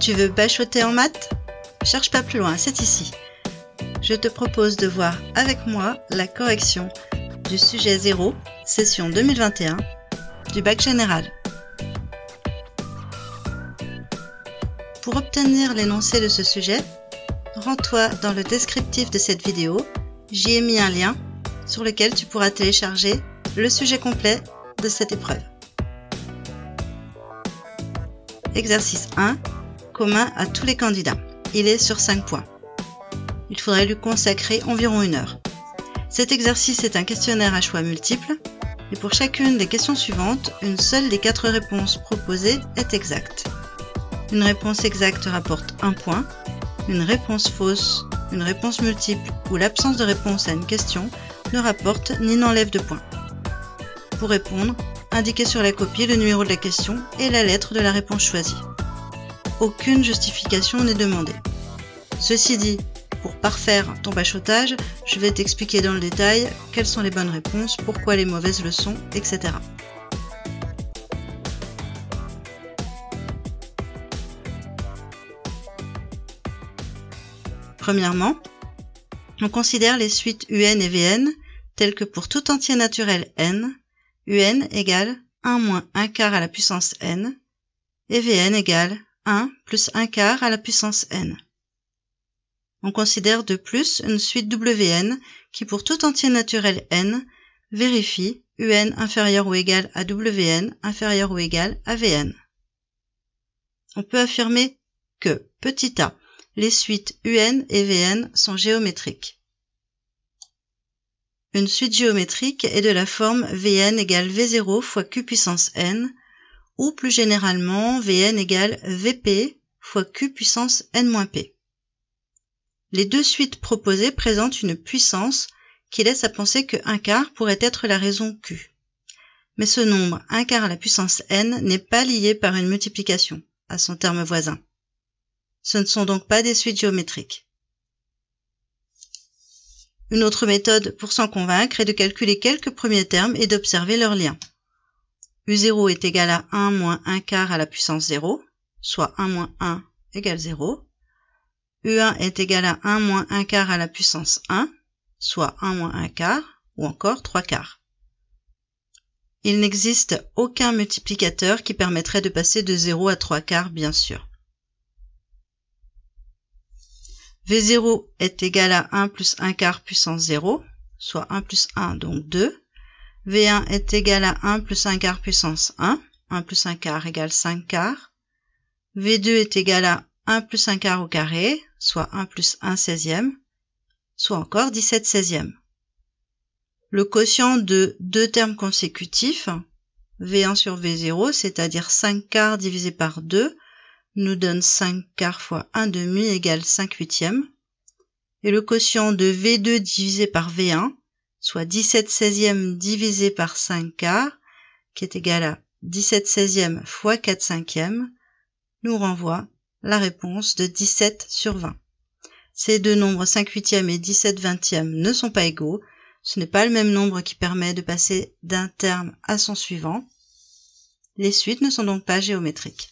Tu veux bachoter en maths? Cherche pas plus loin, c'est ici. Je te propose de voir avec moi la correction du sujet 0, session 2021, du bac général. Pour obtenir l'énoncé de ce sujet, rends-toi dans le descriptif de cette vidéo, j'y ai mis un lien sur lequel tu pourras télécharger le sujet complet de cette épreuve. Exercice 1, commun à tous les candidats. Il est sur 5 points. Il faudrait lui consacrer environ 1 heure. Cet exercice est un questionnaire à choix multiples, et pour chacune des questions suivantes, une seule des 4 réponses proposées est exacte. Une réponse exacte rapporte 1 point, une réponse fausse, une réponse multiple ou l'absence de réponse à une question ne rapporte ni n'enlève de points. Pour répondre, indiquez sur la copie le numéro de la question et la lettre de la réponse choisie. Aucune justification n'est demandée. Ceci dit, pour parfaire ton bachotage, je vais t'expliquer dans le détail quelles sont les bonnes réponses, pourquoi les mauvaises le sont, etc. Premièrement, on considère les suites UN et VN telles que pour tout entier naturel n, UN égale 1 moins 1 quart à la puissance n, et Vn égale 1 plus 1 quart à la puissance n. On considère de plus une suite Wn qui pour tout entier naturel n vérifie UN inférieur ou égal à Wn inférieur ou égal à Vn. On peut affirmer que, petit a, les suites UN et Vn sont géométriques. Une suite géométrique est de la forme Vn égale V0 fois Q puissance n, ou plus généralement Vn égale Vp fois Q puissance n-p. Les deux suites proposées présentent une puissance qui laisse à penser que 1 quart pourrait être la raison Q. Mais ce nombre 1 quart à la puissance n n'est pas lié par une multiplication à son terme voisin. Ce ne sont donc pas des suites géométriques. Une autre méthode pour s'en convaincre est de calculer quelques premiers termes et d'observer leurs liens. U0 est égal à 1 moins 1 quart à la puissance 0, soit 1 moins 1 égale 0. U1 est égal à 1 moins 1 quart à la puissance 1, soit 1 moins 1 quart, ou encore 3 quarts. Il n'existe aucun multiplicateur qui permettrait de passer de 0 à 3 quarts, bien sûr. V0 est égal à 1 plus 1 quart puissance 0, soit 1 plus 1, donc 2. V1 est égal à 1 plus 1 quart puissance 1, 1 plus 1 quart égale 5 quarts. V2 est égal à 1 plus 1 quart au carré, soit 1 plus 1 16e, soit encore 17 16e. Le quotient de deux termes consécutifs, V1 sur V0, c'est-à-dire 5 quarts divisé par 2, nous donne 5 quarts fois 1 demi égale 5 huitièmes. Et le quotient de V2 divisé par V1, soit 17 16e divisé par 5 quarts, qui est égal à 17 16e fois 4 cinquièmes, nous renvoie la réponse de 17 sur 20. Ces deux nombres 5 huitièmes et 17 vingtièmes ne sont pas égaux. Ce n'est pas le même nombre qui permet de passer d'un terme à son suivant. Les suites ne sont donc pas géométriques.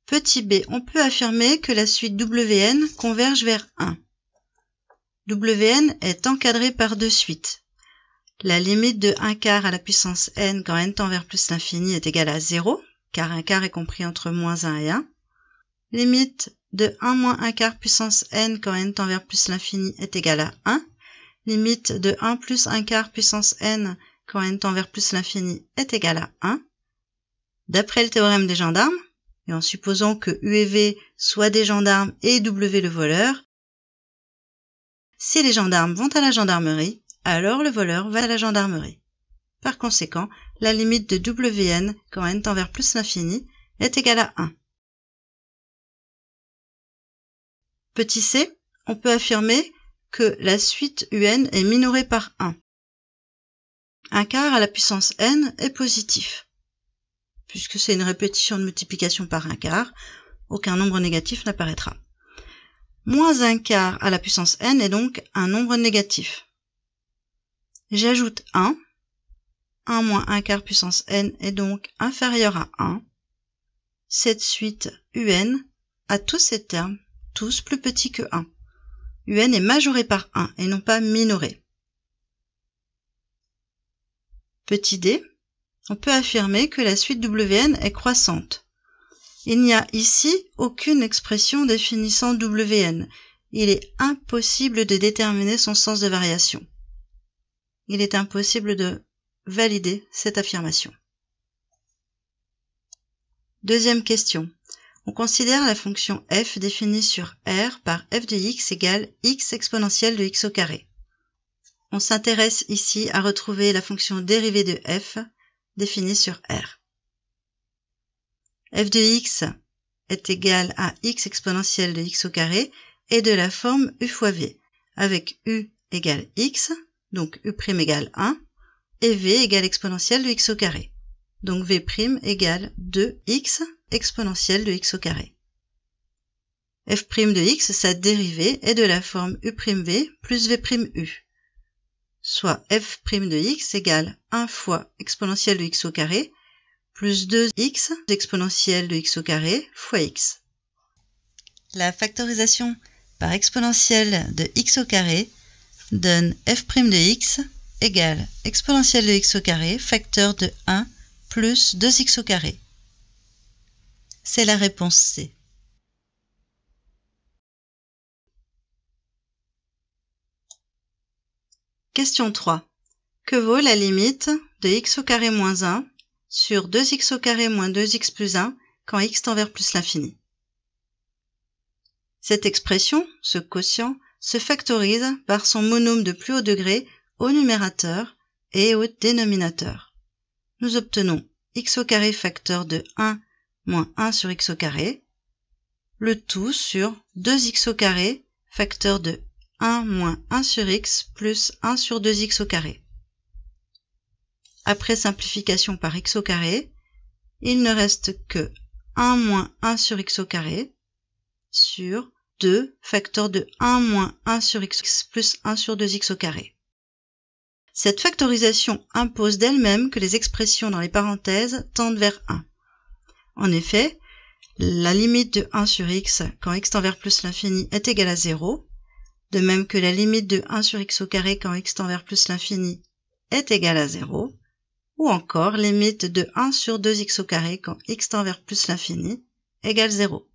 Petit b, on peut affirmer que la suite Wn converge vers 1. Wn est encadré par deux suites. La limite de 1 quart à la puissance n quand n tend vers plus l'infini est égale à 0, car 1 quart est compris entre moins 1 et 1. Limite de 1 moins 1 quart puissance n quand n tend vers plus l'infini est égale à 1. Limite de 1 plus 1 quart puissance n quand n tend vers plus l'infini est égale à 1. D'après le théorème des gendarmes, et en supposant que U et V soient des gendarmes et W le voleur, si les gendarmes vont à la gendarmerie, alors le voleur va à la gendarmerie. Par conséquent, la limite de Wn quand n tend vers plus l'infini est égale à 1. Petit c, on peut affirmer que la suite UN est minorée par 1. 1 quart à la puissance n est positif. Puisque c'est une répétition de multiplication par 1 quart, aucun nombre négatif n'apparaîtra. Moins 1 quart à la puissance n est donc un nombre négatif. J'ajoute 1. 1 moins 1 quart puissance n est donc inférieur à 1. cette suite UN a tous ces termes, tous plus petits que 1. UN est majoré par 1 et non pas minoré. Petit d, on peut affirmer que la suite WN est croissante. Il n'y a ici aucune expression définissant WN. Il est impossible de déterminer son sens de variation. Il est impossible de valider cette affirmation. Deuxième question. On considère la fonction f définie sur R par f de x égale x exponentielle de x au carré. On s'intéresse ici à retrouver la fonction dérivée de f définie sur R. F de x est égal à x exponentielle de x au carré et de la forme u fois v, avec u égale x, donc u' égale 1, et v égale exponentielle de x au carré, donc v' égale 2x exponentielle de x au carré. F' de x, sa dérivée, est de la forme u'v plus v'u, soit f' de x égale 1 fois exponentielle de x au carré plus 2x exponentielle de x au carré fois x. La factorisation par exponentielle de x au carré donne f' de x égale exponentielle de x au carré facteur de 1 plus 2x au carré. C'est la réponse C. Question 3. Que vaut la limite de x au carré moins 1 sur 2x au carré moins 2x plus 1 quand x tend vers plus l'infini? Cette expression, ce quotient, se factorise par son monôme de plus haut degré au numérateur et au dénominateur. Nous obtenons x au carré facteur de 1 moins 1 sur x au carré, le tout sur 2x au carré facteur de 1 moins 1 sur x plus 1 sur 2x au carré. Après simplification par x au carré, il ne reste que 1 moins 1 sur x au carré sur 2 facteur de 1 moins 1 sur x plus 1 sur 2x au carré. Cette factorisation impose d'elle-même que les expressions dans les parenthèses tendent vers 1. En effet, la limite de 1 sur x quand x tend vers plus l'infini est égale à 0, de même que la limite de 1 sur x au carré quand x tend vers plus l'infini est égale à 0, ou encore limite de 1 sur 2x au carré quand x tend vers plus l'infini égale 0.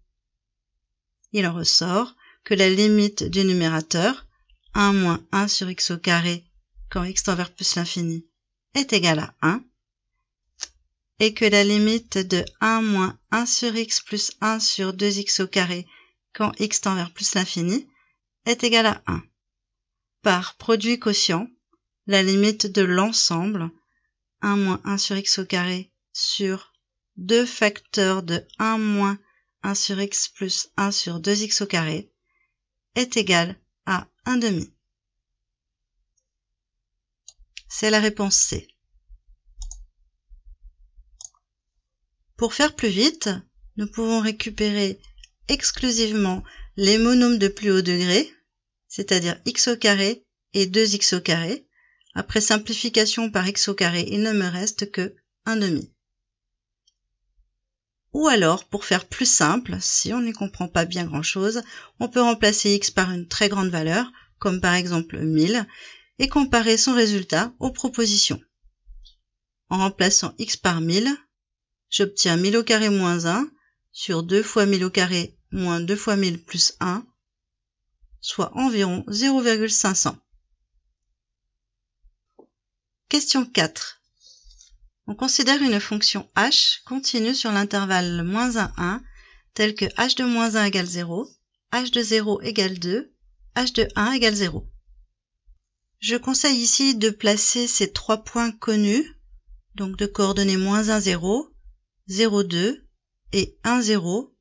Il en ressort que la limite du numérateur, 1 moins 1 sur x au carré quand x tend vers plus l'infini est égale à 1, et que la limite de 1 moins 1 sur x plus 1 sur 2x au carré quand x tend vers plus l'infini est égale à 1. Par produit quotient, la limite de l'ensemble 1 moins 1 sur x au carré sur 2 facteurs de 1 moins 1 sur x plus 1 sur 2x au carré est égale à 1/2. C'est la réponse C. Pour faire plus vite, nous pouvons récupérer exclusivement les monômes de plus haut degré, c'est-à-dire x au carré et 2x au carré. Après simplification par x au carré, il ne me reste que 1/2. Ou alors, pour faire plus simple, si on n'y comprend pas bien grand-chose, on peut remplacer x par une très grande valeur, comme par exemple 1000, et comparer son résultat aux propositions. En remplaçant x par 1000, j'obtiens 1000 au carré moins 1 sur 2 fois 1000 au carré moins 2 fois 1000 plus 1, soit environ 0,500. Question 4. On considère une fonction h continue sur l'intervalle -1, 1, telle que h de moins 1 égale 0, h de 0 égale 2, h de 1 égale 0. Je conseille ici de placer ces 3 points connus, donc de coordonnées -1, 0, 0, 2 et 1, 0,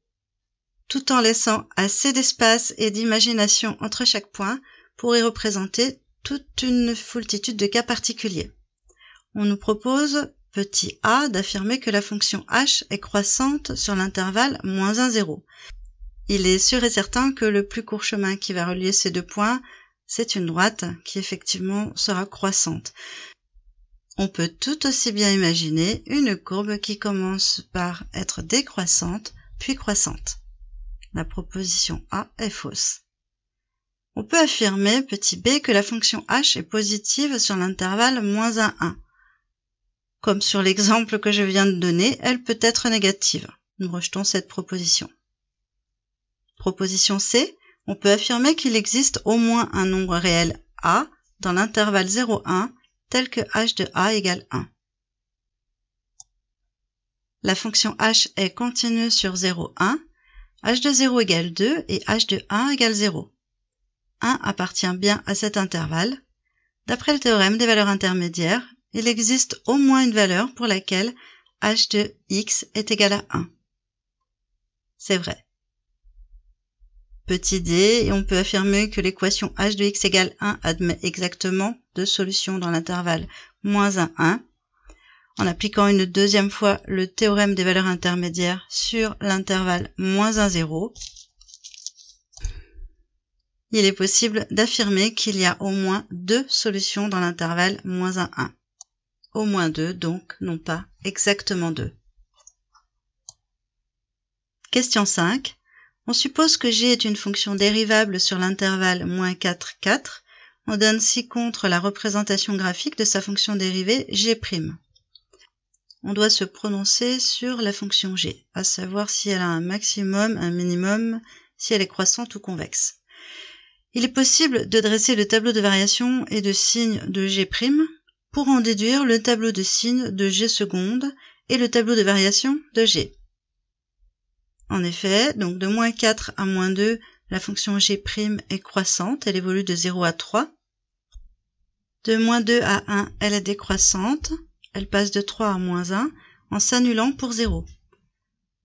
tout en laissant assez d'espace et d'imagination entre chaque point pour y représenter toute une foultitude de cas particuliers. On nous propose, petit a, d'affirmer que la fonction h est croissante sur l'intervalle -1, 0. Il est sûr et certain que le plus court chemin qui va relier ces deux points, c'est une droite qui effectivement sera croissante. On peut tout aussi bien imaginer une courbe qui commence par être décroissante, puis croissante. La proposition A est fausse. On peut affirmer, petit b, que la fonction h est positive sur l'intervalle -1, 1. Comme sur l'exemple que je viens de donner, elle peut être négative. Nous rejetons cette proposition. Proposition C, on peut affirmer qu'il existe au moins un nombre réel a dans l'intervalle 0, 1, tel que h de a égale 1. La fonction h est continue sur 0, 1, h de 0 égale 2 et h de 1 égale 0. 1 appartient bien à cet intervalle. D'après le théorème des valeurs intermédiaires, il existe au moins une valeur pour laquelle h de x est égal à 1. C'est vrai. Petit d, et on peut affirmer que l'équation h de x égale 1 admet exactement deux solutions dans l'intervalle -1, 1, en appliquant une deuxième fois le théorème des valeurs intermédiaires sur l'intervalle -1, 0. Il est possible d'affirmer qu'il y a au moins deux solutions dans l'intervalle -1, 1. Au moins deux, donc, non pas exactement deux. Question 5. On suppose que g est une fonction dérivable sur l'intervalle -4, 4. On donne ci-contre la représentation graphique de sa fonction dérivée g'. On doit se prononcer sur la fonction g, à savoir si elle a un maximum, un minimum, si elle est croissante ou convexe. Il est possible de dresser le tableau de variation et de signes de g' pour en déduire le tableau de signes de g seconde et le tableau de variation de g. En effet, donc de -4 à -2, la fonction g' est croissante, elle évolue de 0 à 3. De -2 à 1, elle est décroissante, elle passe de 3 à -1 en s'annulant pour 0.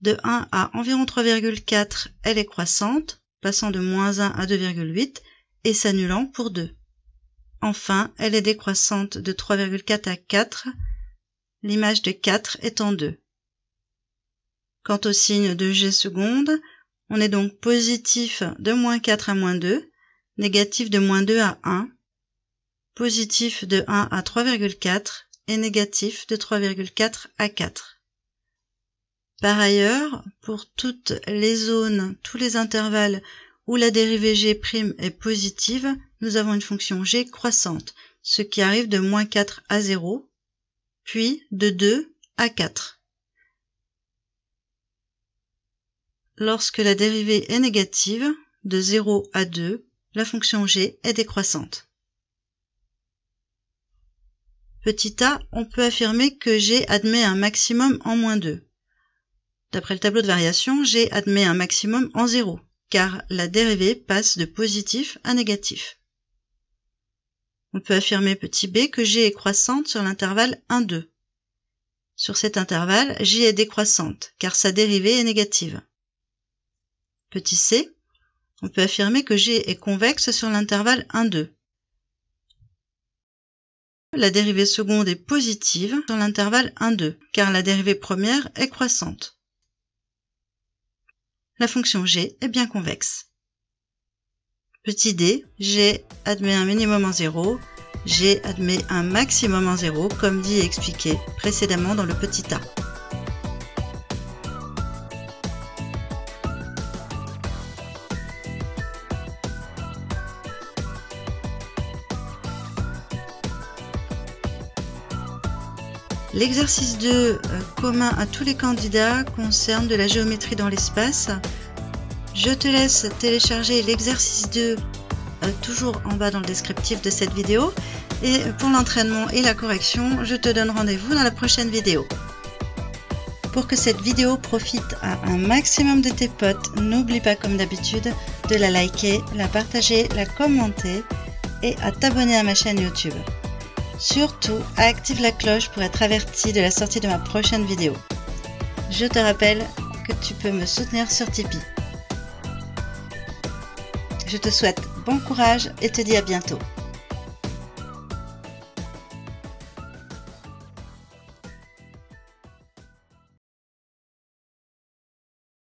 De 1 à environ 3,4, elle est croissante, passant de -1 à 2,8 et s'annulant pour 2. Enfin, elle est décroissante de 3,4 à 4, l'image de 4 étant 2. Quant au signe de g seconde, on est donc positif de -4 à -2, négatif de -2 à 1, positif de 1 à 3,4 et négatif de 3,4 à 4. Par ailleurs, pour toutes les zones, tous les intervalles où la dérivée g' est positive, nous avons une fonction g croissante, ce qui arrive de -4 à 0, puis de 2 à 4. Lorsque la dérivée est négative, de 0 à 2, la fonction g est décroissante. Petit a, on peut affirmer que g admet un maximum en -2. D'après le tableau de variation, g admet un maximum en 0, car la dérivée passe de positif à négatif. On peut affirmer petit b que g est croissante sur l'intervalle 1, 2. Sur cet intervalle, g est décroissante, car sa dérivée est négative. Petit c, on peut affirmer que g est convexe sur l'intervalle 1, 2. La dérivée seconde est positive sur l'intervalle 1, 2, car la dérivée première est croissante. La fonction g est bien convexe. Petit d, g admet un minimum en 0, g admet un maximum en 0, comme dit et expliqué précédemment dans le petit a. L'exercice 2, commun à tous les candidats, concerne de la géométrie dans l'espace. Je te laisse télécharger l'exercice 2 toujours en bas dans le descriptif de cette vidéo. Et pour l'entraînement et la correction, je te donne rendez-vous dans la prochaine vidéo. Pour que cette vidéo profite à un maximum de tes potes, n'oublie pas comme d'habitude de la liker, la partager, la commenter et à t'abonner à ma chaîne YouTube. Surtout, active la cloche pour être averti de la sortie de ma prochaine vidéo. Je te rappelle que tu peux me soutenir sur Tipeee. Je te souhaite bon courage et te dis à bientôt.